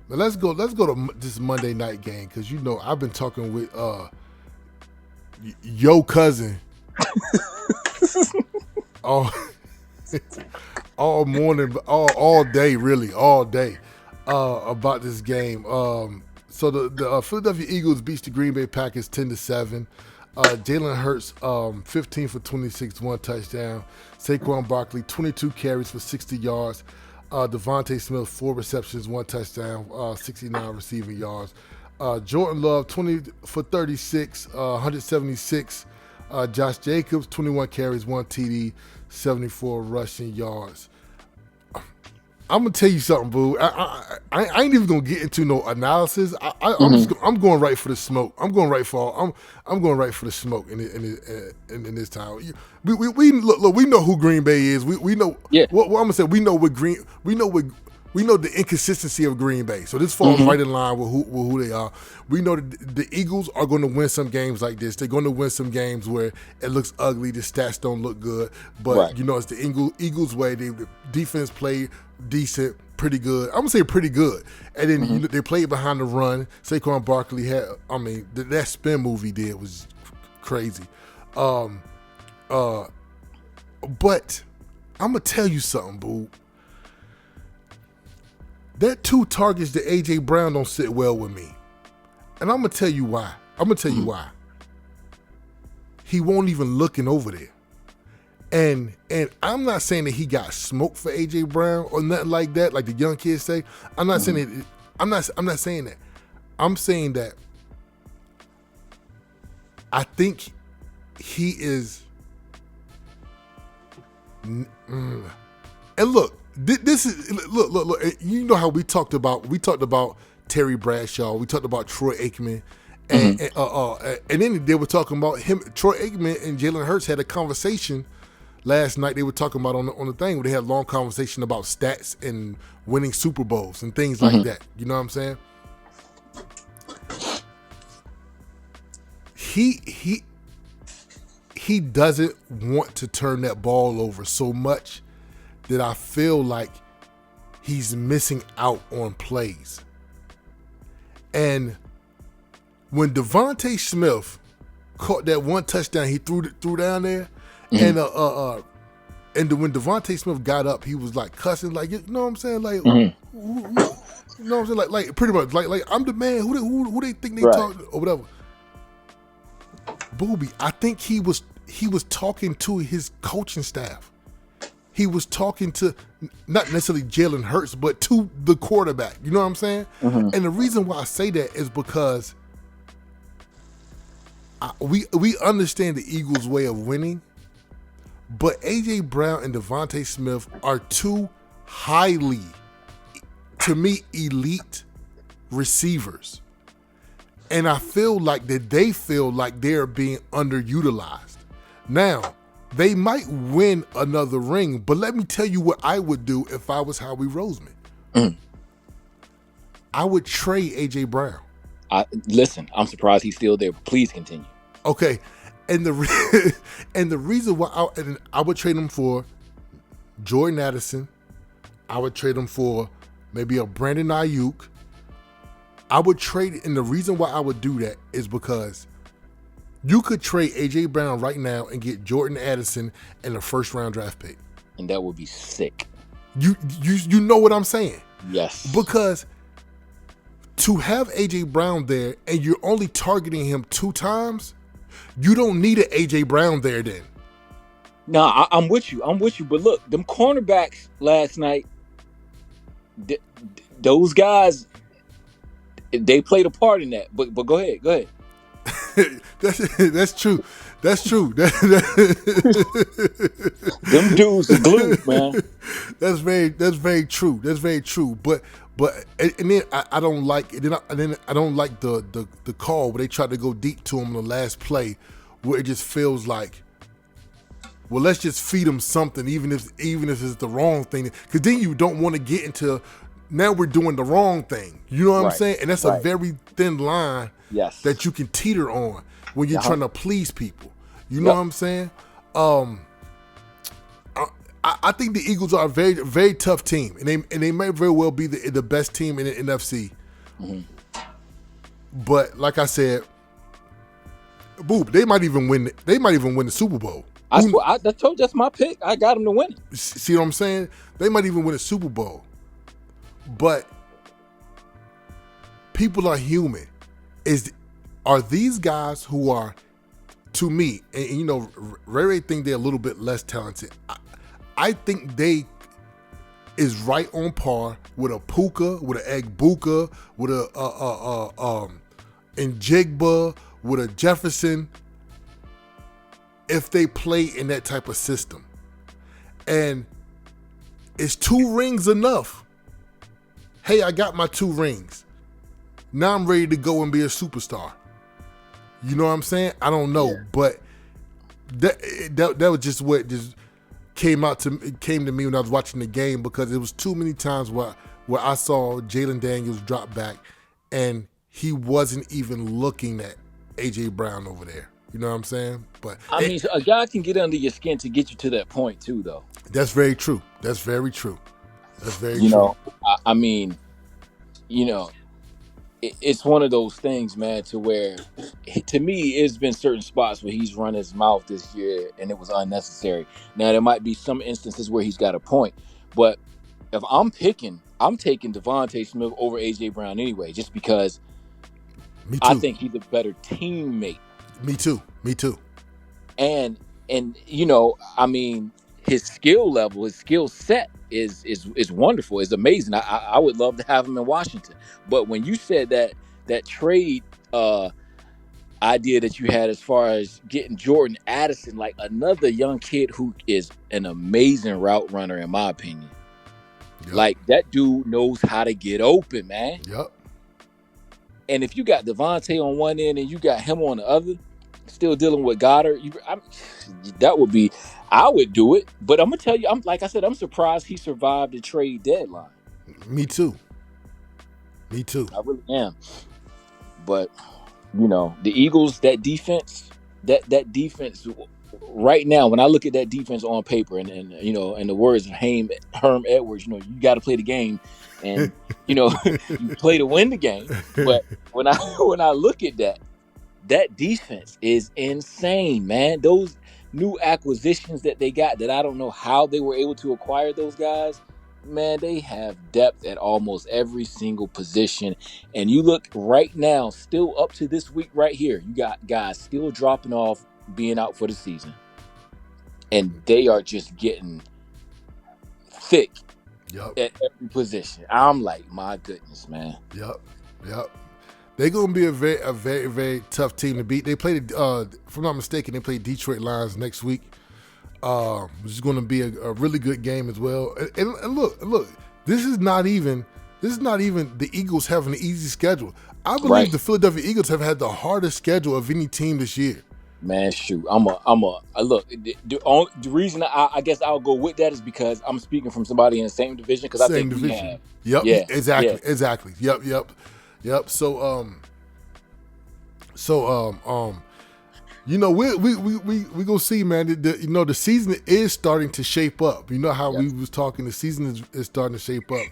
Now let's go to this Monday night game because I've been talking with yo cousin all all morning, all day, really, all day about this game. So the Philadelphia Eagles beats the Green Bay Packers 10-7. Jalen Hurts 15 for 26, 1 touchdown. Saquon Barkley 22 carries for 60 yards. Devontae Smith 4 receptions, 1 touchdown, 69 receiving yards. Jordan Love 20 for 36, 176. Josh Jacobs 21 carries, 1 TD, 74 rushing yards. I'm gonna tell you something, boo. I ain't even gonna get into no analysis. I'm going right for the smoke. I'm going right for the smoke in this time. We look. We know who Green Bay is. We know. Yeah. What I'm gonna say. We know the inconsistency of Green Bay. So this falls right in line with who they are. We know that the Eagles are going to win some games like this. They're going to win some games where it looks ugly. The stats don't look good. But, it's the Eagles' way. The defense played decent, pretty good. I'm going to say pretty good. And then they played behind the run. Saquon Barkley had, that spin move he did was crazy. But I'm going to tell you something, boo. That 2 targets to A.J. Brown don't sit well with me. And I'm going to tell you why. He won't even looking over there. And I'm not saying that he got smoked for A.J. Brown or nothing like that, like the young kids say. I'm not saying that. I'm not saying that. I'm saying that I think he is. And look. This is look. You know how we talked about Terry Bradshaw. We talked about Troy Aikman, and then they were talking about him. Troy Aikman and Jalen Hurts had a conversation last night. They were talking about on the thing where they had a long conversation about stats and winning Super Bowls and things like that. You know what I'm saying? He doesn't want to turn that ball over so much that I feel like he's missing out on plays. And when Devontae Smith caught that 1 touchdown he threw down there, and when Devontae Smith got up, he was like cussing, like, you know what I'm saying, like, you know what I'm saying, like pretty much, like I'm the man. Who they think they talk or whatever. Booby, I think he was talking to his coaching staff. He was talking to not necessarily Jalen Hurts, but to the quarterback. You know what I'm saying? And the reason why I say that is because we understand the Eagles' way of winning, but A.J. Brown and Devontae Smith are 2 highly, to me, elite receivers. And I feel like that they feel like they're being underutilized. Now, they might win another ring, but let me tell you what I would do if I was Howie Roseman. I would trade A.J. Brown. Listen, I'm surprised he's still there. Please continue. Okay, and the reason why I would trade him for Jordan Addison, I would trade him for maybe a Brandon Ayuk. I would trade, and the reason why I would do that is because you could trade A.J. Brown right now and get Jordan Addison and a 1st-round draft pick. And that would be sick. You know what I'm saying? Yes. Because to have A.J. Brown there and you're only targeting him 2 times, you don't need an A.J. Brown there then. No, I'm with you. But look, them cornerbacks last night, those guys, they played a part in that. But go ahead. That's true. Them dudes are glued, man. That's very true. But and then I don't like it. Then I don't like the call where they tried to go deep to him on the last play, where it just feels like, well, let's just feed him something, even if it's the wrong thing. Because then you don't want to get into, now we're doing the wrong thing. You know what I'm saying? And that's a very thin line that you can teeter on when you're trying to please people. You know what I'm saying? I think the Eagles are a very, very tough team, and they may very well be the best team in the NFC. Mm-hmm. But like I said, Boop, they might even win. They might even win the Super Bowl. I swear, that's my pick. I got him to win it. See what I'm saying? They might even win a Super Bowl. But people are human. Are these guys who are, to me, and you know, Ray think they're a little bit less talented. I think they is right on par with a Puka, with an Egbuka, with a Njigba, with a Jefferson, if they play in that type of system. And is 2 rings enough? Hey, I got my 2 rings. Now I'm ready to go and be a superstar. You know what I'm saying? I don't know, but that was just what just came to me when I was watching the game, because it was too many times where I saw Jalen Daniels drop back and he wasn't even looking at AJ Brown over there. You know what I'm saying? But I mean, a guy can get under your skin to get you to that point too, though. that's very true. That's very true. That's very You true. know, I mean, you know, it's one of those things, man, to where, to me, it's been certain spots where he's run his mouth this year and it was unnecessary. Now, there might be some instances where he's got a point, but if I'm taking Devontae Smith over AJ Brown anyway, just because Me too. I think he's a better teammate. Me too. And you know, I mean, his skill level, his skill set is wonderful. It's amazing. I would love to have him in Washington. But when you said that trade idea that you had as far as getting Jordan Addison, like another young kid who is an amazing route runner, in my opinion. Yep. Like, that dude knows how to get open, man. Yep. And if you got Devontae on one end and you got him on the other, still dealing with Goddard, I would do it. But I'm gonna tell you, I'm surprised he survived the trade deadline. Me too. I really am. But you know, the Eagles, that defense right now, when I look at that defense on paper, and you know, in the words of Herm Edwards, you know, you got to play the game, and you know, you play to win the game. But when I look at that defense is insane, man. Those new acquisitions that they got, that I don't know how they were able to acquire those guys. Man, they have depth at almost every single position. And you look right now, still up to this week right here, you got guys still dropping off, being out for the season. And they are just getting thick at every position. I'm like, my goodness, man. Yep. They're gonna be a very, very tough team to beat. They play, if I'm not mistaken, they play Detroit Lions next week. Which is gonna be a really good game as well. And look, this is not even the Eagles having an easy schedule. I believe the Philadelphia Eagles have had the hardest schedule of any team this year. Man, shoot, look. The reason I guess I'll go with that is because I'm speaking from somebody in the same division. Because I think we have. Yep. Yeah. Exactly. Yep. So you know, we gonna see, man. You know, the season is starting to shape up. You know how we was talking. The season is starting to shape up.